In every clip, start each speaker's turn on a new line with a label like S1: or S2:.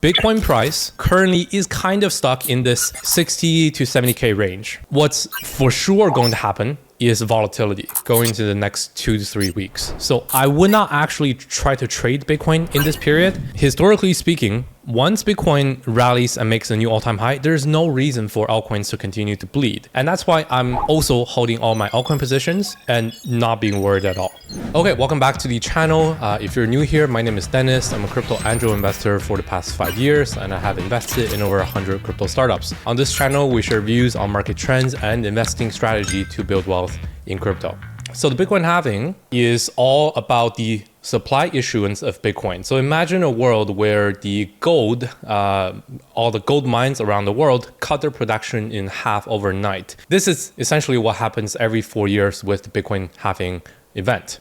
S1: Bitcoin price currently is kind of stuck in this 60 to 70K range. What's for sure going to happen is volatility going into the next 2 to 3 weeks. So I would not actually try to trade Bitcoin in this period. Historically speaking, once Bitcoin rallies and makes a new all-time high, there's no reason for altcoins to continue to bleed. And that's why I'm also holding all my altcoin positions and not being worried at all. Okay, welcome back to the channel. If you're new here, my name is Dennis. I'm a crypto angel investor for the past 5 years, and I have invested in over 100 crypto startups. On this channel, we share views on market trends and investing strategy to build wealth in crypto. So the Bitcoin halving is all about the supply issuance of Bitcoin. So imagine a world where the gold, all the gold mines around the world cut their production in half overnight. This is essentially what happens every 4 years with the Bitcoin halving event.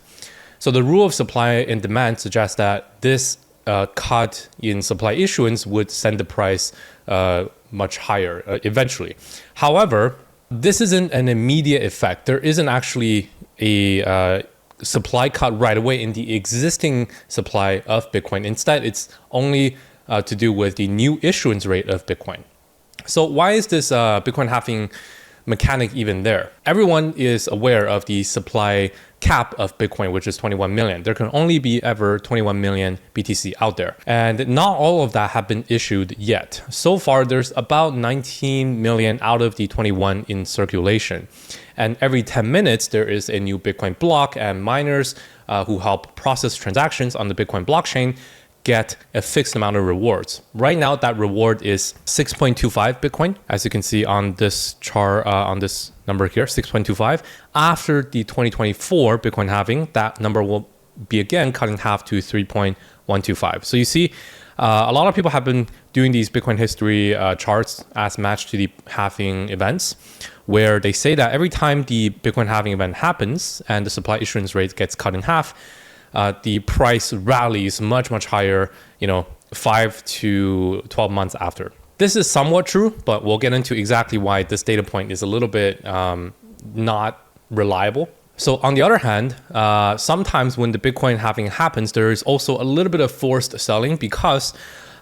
S1: So the rule of supply and demand suggests that this cut in supply issuance would send the price much higher eventually. However, this isn't an immediate effect. There isn't actually a supply cut right away in the existing supply of Bitcoin. Instead, it's only to do with the new issuance rate of Bitcoin. So why is this Bitcoin halving mechanic even there? Everyone is aware of the supply cap of Bitcoin, which is 21 million. There can only be ever 21 million BTC out there. And not all of that have been issued yet. So far, there's about 19 million out of the 21 in circulation. And every 10 minutes, there is a new Bitcoin block, and miners who help process transactions on the Bitcoin blockchain get a fixed amount of rewards. Right now, that reward is 6.25 Bitcoin. As you can see on this chart, on this number here, 6.25. After the 2024 Bitcoin halving, that number will be again cut in half to 3.125. So you see, a lot of people have been doing these Bitcoin history charts as matched to the halving events, where they say that every time the Bitcoin halving event happens and the supply issuance rate gets cut in half, the price rallies much higher, 5 to 12 months after. This is somewhat true, but we'll get into exactly why this data point is a little bit not reliable. So on the other hand, sometimes when the Bitcoin halving happens, there is also a little bit of forced selling because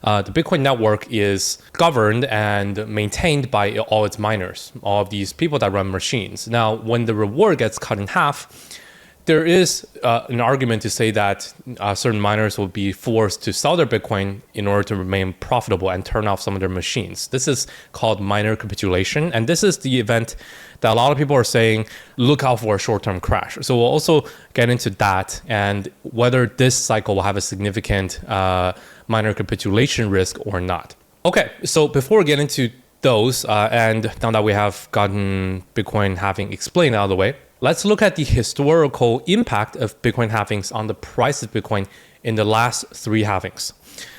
S1: the Bitcoin network is governed and maintained by all its miners, all of these people that run machines. Now, when the reward gets cut in half, there is an argument to say that certain miners will be forced to sell their Bitcoin in order to remain profitable and turn off some of their machines. This is called miner capitulation. And this is the event that a lot of people are saying, look out for a short-term crash. So we'll also get into that and whether this cycle will have a significant miner capitulation risk or not. Okay, so before we get into those, and now that we have gotten Bitcoin halving explained out of the way, let's look at the historical impact of Bitcoin halvings on the price of Bitcoin in the last 3 halvings.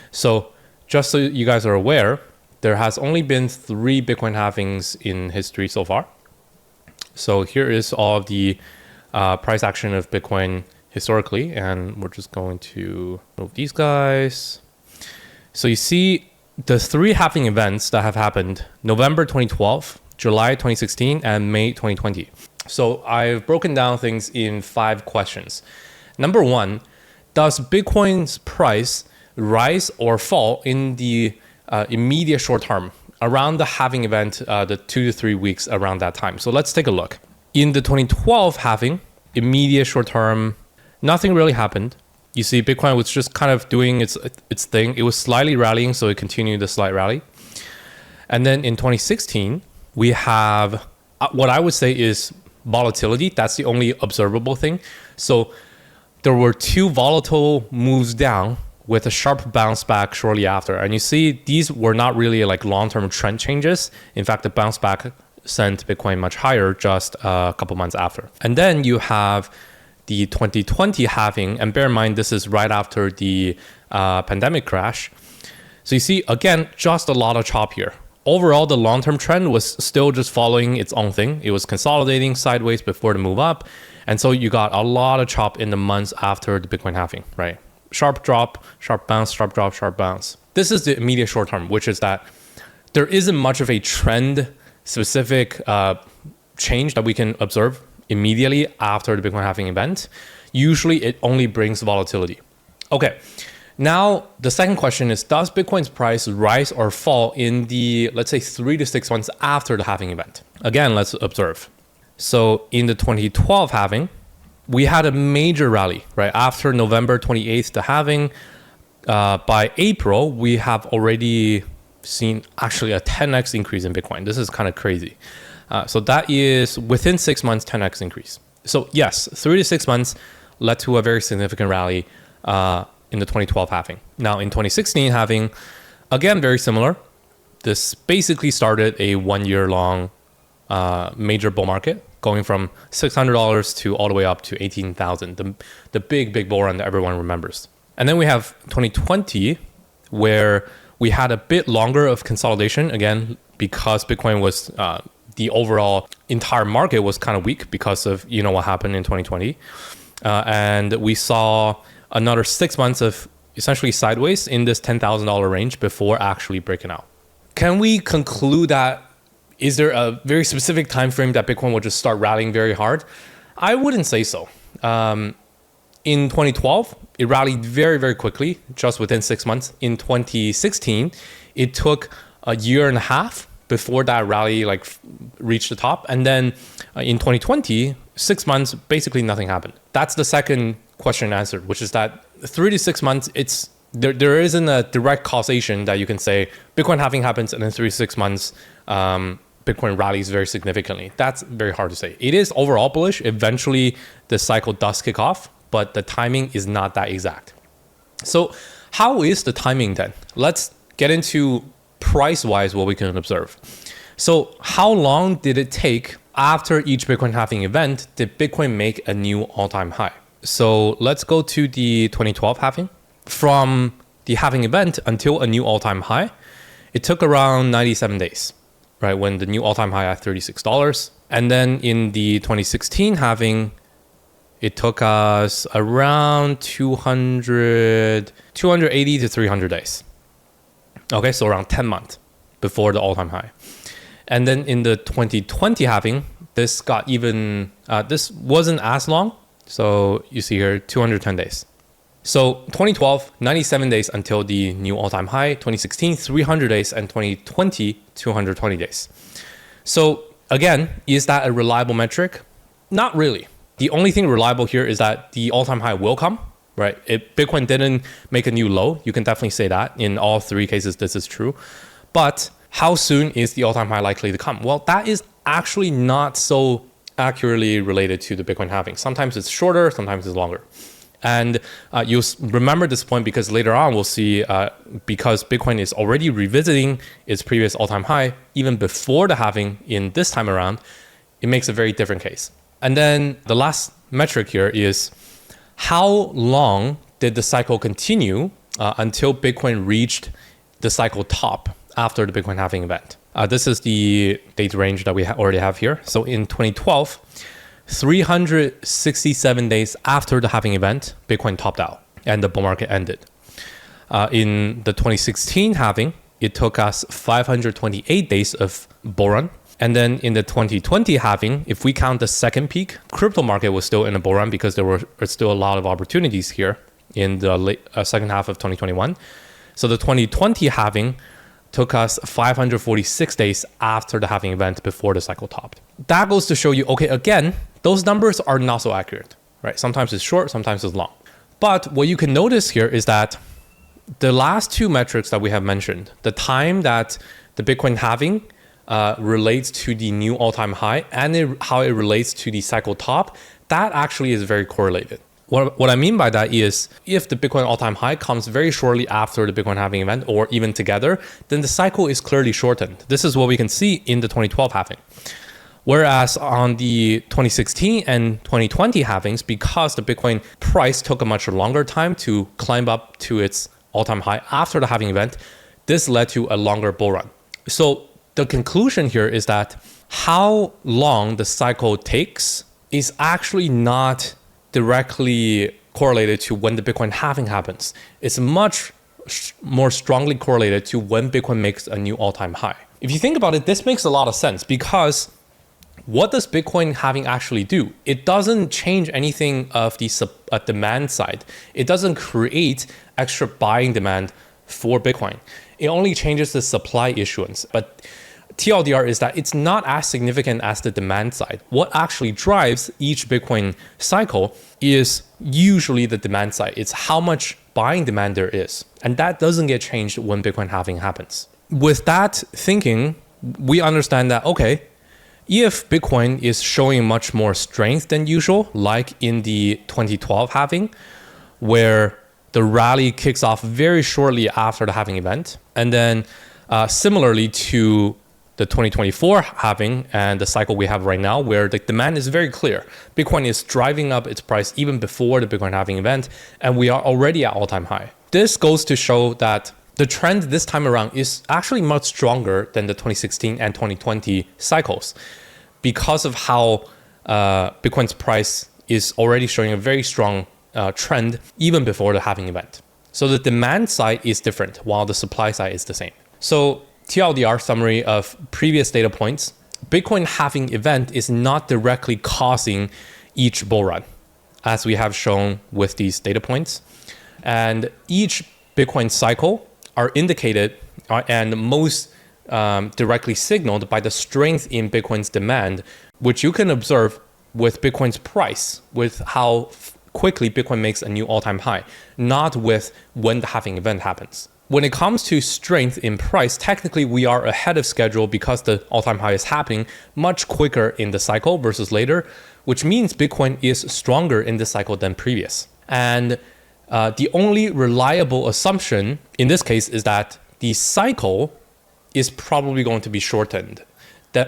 S1: So just so you guys are aware, there has only been 3 Bitcoin halvings in history so far. So here is all of the price action of Bitcoin historically, and we're just going to move these guys. So you see the 3 halving events that have happened: November 2012, July 2016, and May 2020. So I've broken down things in 5 questions. Number 1, does Bitcoin's price rise or fall in the immediate short term around the halving event, the 2 to 3 weeks around that time? So let's take a look. In the 2012 halving, immediate short term, nothing really happened. You see, Bitcoin was just kind of doing its thing. It was slightly rallying, so it continued the slight rally. And then in 2016, we have what I would say is volatility. That's the only observable thing. So there were 2 volatile moves down with a sharp bounce back shortly after. And you see, these were not really like long-term trend changes. In fact, the bounce back sent Bitcoin much higher just a couple months after. And then you have the 2020 halving, and bear in mind, this is right after the pandemic crash. So you see, again, just a lot of chop here. Overall, the long-term trend was still just following its own thing. It was consolidating sideways before the move up. And so you got a lot of chop in the months after the Bitcoin halving, right? Sharp drop, sharp bounce, sharp drop, sharp bounce. This is the immediate short term, which is that there isn't much of a trend-specific change that we can observe immediately after the Bitcoin halving event. Usually, it only brings volatility. Okay, Now, the second question is, does Bitcoin's price rise or fall in the, let's say, 3 to 6 months after the halving event? Again, let's observe. So in the 2012 halving, we had a major rally, right? After November 28th, the halving, by April, we have already seen actually a 10x increase in Bitcoin. This is kind of crazy. So that is within 6 months, 10x increase. So yes, 3 to 6 months led to a very significant rally in the 2012 halving. Now in 2016 halving, again, very similar. This basically started a 1 year long major bull market, going from $600 to all the way up to 18,000, the big bull run that everyone remembers. And then we have 2020, where we had a bit longer of consolidation, again, because Bitcoin was, the overall entire market was kind of weak because of, what happened in 2020. And we saw another 6 months of essentially sideways in this $10,000 range before actually breaking out. Can we conclude that, is there a very specific time frame that Bitcoin will just start rallying very hard? I wouldn't say so. In 2012, it rallied very quickly, just within 6 months. In 2016, it took a year and a half before that rally reached the top. And then in 2020, 6 months, basically nothing happened. That's the second question answered, which is that 3 to 6 months, there isn't a direct causation that you can say Bitcoin halving happens and then 3 to 6 months, Bitcoin rallies very significantly. That's very hard to say. It is overall bullish. Eventually, the cycle does kick off, but the timing is not that exact. So how is the timing then? Let's get into price-wise what we can observe. So how long did it take after each Bitcoin halving event did Bitcoin make a new all-time high? So let's go to the 2012 halving. From the halving event until a new all-time high, it took around 97 days, right? When the new all-time high at $36. And then in the 2016 halving, it took us around 280 to 300 days. Okay, so around 10 months before the all-time high. And then in the 2020 halving, this got even, this wasn't as long. So you see here, 210 days. So 2012, 97 days until the new all-time high, 2016, 300 days, and 2020, 220 days. So again, is that a reliable metric? Not really. The only thing reliable here is that the all-time high will come, right? If Bitcoin didn't make a new low, you can definitely say that. In all three cases, this is true. But how soon is the all-time high likely to come? Well, that is actually not so accurately related to the Bitcoin halving. Sometimes it's shorter, sometimes it's longer. And you'll remember this point because later on we'll see, because Bitcoin is already revisiting its previous all-time high, even before the halving in this time around, it makes a very different case. And then the last metric here is how long did the cycle continue until Bitcoin reached the cycle top after the Bitcoin halving event. This is the date range that we already have here. So in 2012, 367 days after the halving event, Bitcoin topped out and the bull market ended. In the 2016 halving, it took us 528 days of bull run. And then in the 2020 halving, if we count the second peak, crypto market was still in a bull run because there were still a lot of opportunities here in the second half of 2021. So the 2020 halving took us 546 days after the halving event before the cycle topped. That goes to show you, okay, again, those numbers are not so accurate, right? Sometimes it's short, sometimes it's long. But what you can notice here is that the last two metrics that we have mentioned, the time that the Bitcoin halving relates to the new all-time high and how it relates to the cycle top, that actually is very correlated. What I mean by that is if the Bitcoin all-time high comes very shortly after the Bitcoin halving event or even together, then the cycle is clearly shortened. This is what we can see in the 2012 halving. Whereas on the 2016 and 2020 halvings, because the Bitcoin price took a much longer time to climb up to its all-time high after the halving event, this led to a longer bull run. So the conclusion here is that how long the cycle takes is actually not directly correlated to when the Bitcoin halving happens. It's much more strongly correlated to when Bitcoin makes a new all-time high. If you think about it, this makes a lot of sense because what does Bitcoin halving actually do? It doesn't change anything of the demand side. It doesn't create extra buying demand for Bitcoin. It only changes the supply issuance. But TLDR is that it's not as significant as the demand side. What actually drives each Bitcoin cycle is usually the demand side. It's how much buying demand there is. And that doesn't get changed when Bitcoin halving happens. With that thinking, we understand that, okay, if Bitcoin is showing much more strength than usual, like in the 2012 halving, where the rally kicks off very shortly after the halving event, and then similarly to the 2024 halving and the cycle we have right now, where the demand is very clear. Bitcoin is driving up its price even before the Bitcoin halving event, and we are already at all-time high. This goes to show that the trend this time around is actually much stronger than the 2016 and 2020 cycles because of how Bitcoin's price is already showing a very strong trend even before the halving event. So the demand side is different while the supply side is the same. So TLDR summary of previous data points, Bitcoin halving event is not directly causing each bull run, as we have shown with these data points. And each Bitcoin cycle are indicated and most directly signaled by the strength in Bitcoin's demand, which you can observe with Bitcoin's price, with how quickly Bitcoin makes a new all-time high, not with when the halving event happens. When it comes to strength in price, technically we are ahead of schedule because the all-time high is happening much quicker in the cycle versus later, which means Bitcoin is stronger in this cycle than previous. And the only reliable assumption in this case is that the cycle is probably going to be shortened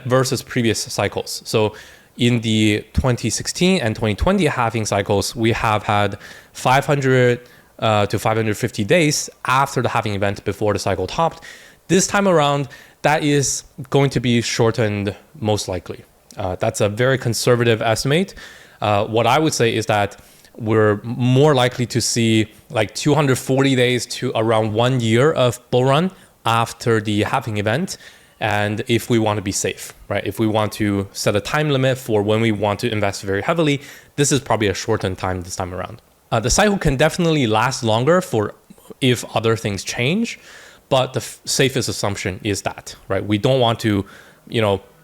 S1: versus previous cycles. So in the 2016 and 2020 halving cycles, we have had 500 to 550 days after the halving event before the cycle topped. This time around, that is going to be shortened most likely. That's a very conservative estimate. What I would say is that we're more likely to see like 240 days to around 1 year of bull run after the halving event. And if we want to be safe, right? If we want to set a time limit for when we want to invest very heavily, this is probably a shortened time this time around. The cycle can definitely last longer for if other things change, but the safest assumption is that, right? We don't want to,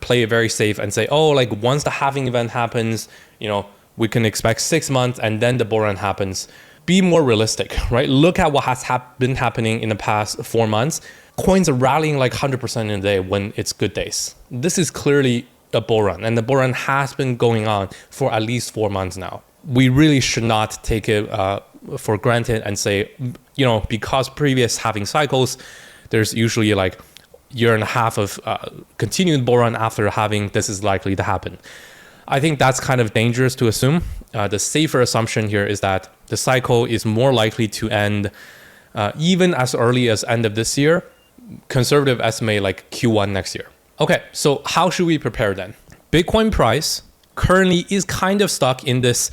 S1: play it very safe and say, oh, like once the halving event happens, we can expect 6 months and then the bull run happens. Be more realistic, right? Look at what has been happening in the past 4 months. Coins are rallying like 100% in a day when it's good days. This is clearly a bull run, and the bull run has been going on for at least 4 months now. We really should not take it for granted and say, because previous halving cycles, there's usually like year and a half of continued bull run after halving, this is likely to happen. I think that's kind of dangerous to assume. The safer assumption here is that the cycle is more likely to end even as early as end of this year, conservative estimate like Q1 next year. Okay, so how should we prepare then? Bitcoin price currently is kind of stuck in this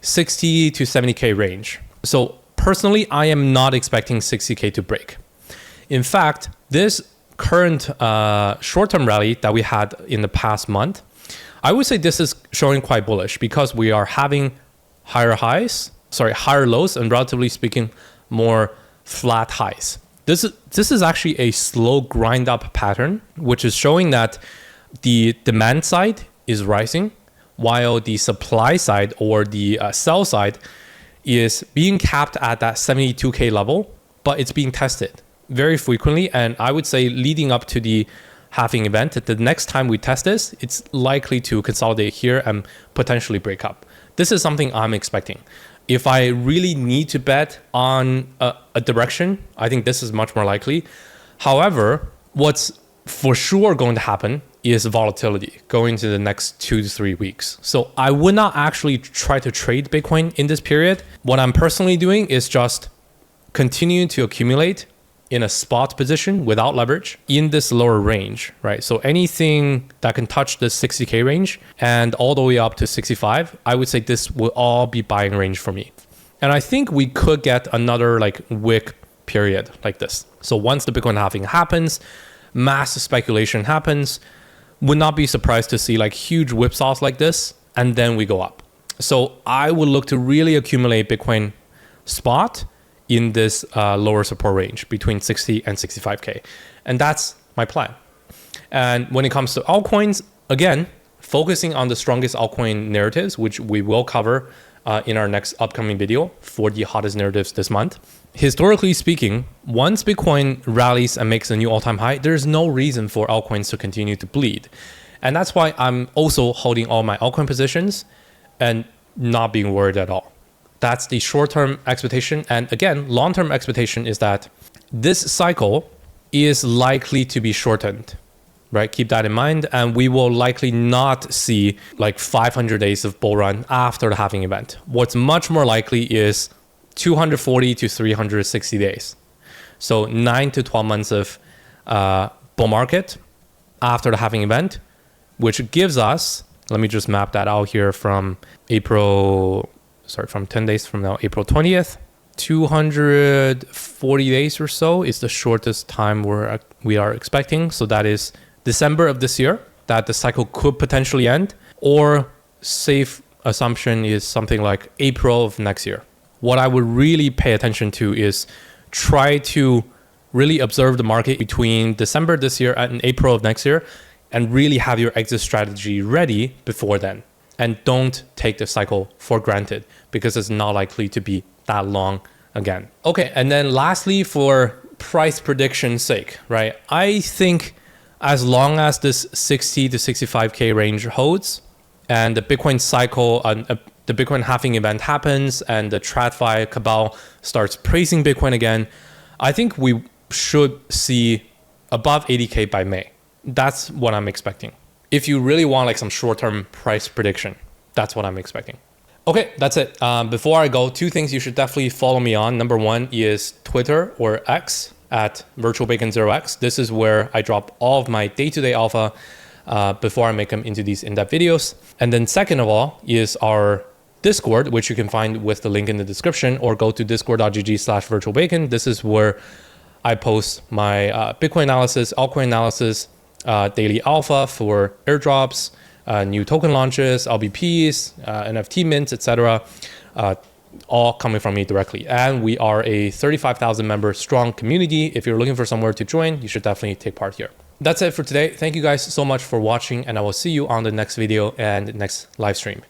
S1: 60 to 70K range. So personally, I am not expecting 60K to break. In fact, this current short-term rally that we had in the past month, I would say this is showing quite bullish because we are having higher lows, and relatively speaking, more flat highs. This is actually a slow grind up pattern, which is showing that the demand side is rising while the supply side or the sell side is being capped at that 72K level, but it's being tested very frequently. And I would say leading up to the halving event, the next time we test this, it's likely to consolidate here and potentially break up. This is something I'm expecting. If I really need to bet on a direction, I think this is much more likely. However, what's for sure going to happen is volatility going into the next 2 to 3 weeks. So I would not actually try to trade Bitcoin in this period. What I'm personally doing is just continue to accumulate in a spot position without leverage in this lower range, right? So anything that can touch the 60K range and all the way up to 65, I would say this will all be buying range for me. And I think we could get another like wick period like this. So once the Bitcoin halving happens, mass speculation happens, would not be surprised to see like huge whipsaws like this, and then we go up. So I would look to really accumulate Bitcoin spot in this lower support range between 60 and 65K. And that's my plan. And when it comes to altcoins, again, focusing on the strongest altcoin narratives, which we will cover in our next upcoming video for the hottest narratives this month. Historically speaking, once Bitcoin rallies and makes a new all-time high, there's no reason for altcoins to continue to bleed. And that's why I'm also holding all my altcoin positions and not being worried at all. That's the short-term expectation. And again, long-term expectation is that this cycle is likely to be shortened, right? Keep that in mind. And we will likely not see like 500 days of bull run after the halving event. What's much more likely is 240 to 360 days. So 9 to 12 months of bull market after the halving event, which gives us, let me just map that out here from from 10 days from now, April 20th, 240 days or so is the shortest time we are expecting. So that is December of this year that the cycle could potentially end, or safe assumption is something like April of next year. What I would really pay attention to is try to really observe the market between December this year and April of next year, and really have your exit strategy ready before then. And don't take the cycle for granted because it's not likely to be that long again. Okay, and then lastly, for price prediction's sake, right? I think as long as this 60 to 65K range holds and the Bitcoin cycle, the Bitcoin halving event happens and the TradFi cabal starts praising Bitcoin again, I think we should see above 80K by May. That's what I'm expecting. If you really want like some short-term price prediction, that's what I'm expecting. Okay, that's it. Before I go, 2 things you should definitely follow me on. Number 1 is Twitter or X at Virtualbacon0x. This is where I drop all of my day-to-day alpha before I make them into these in-depth videos. And then second of all is our Discord, which you can find with the link in the description, or go to discord.gg/virtualbacon. This is where I post my Bitcoin analysis, altcoin analysis, daily alpha for airdrops, new token launches, LBPs, NFT mints, etc. All coming from me directly. And we are a 35,000 member strong community. If you're looking for somewhere to join, you should definitely take part here. That's it for today. Thank you guys so much for watching, and I will see you on the next video and next live stream.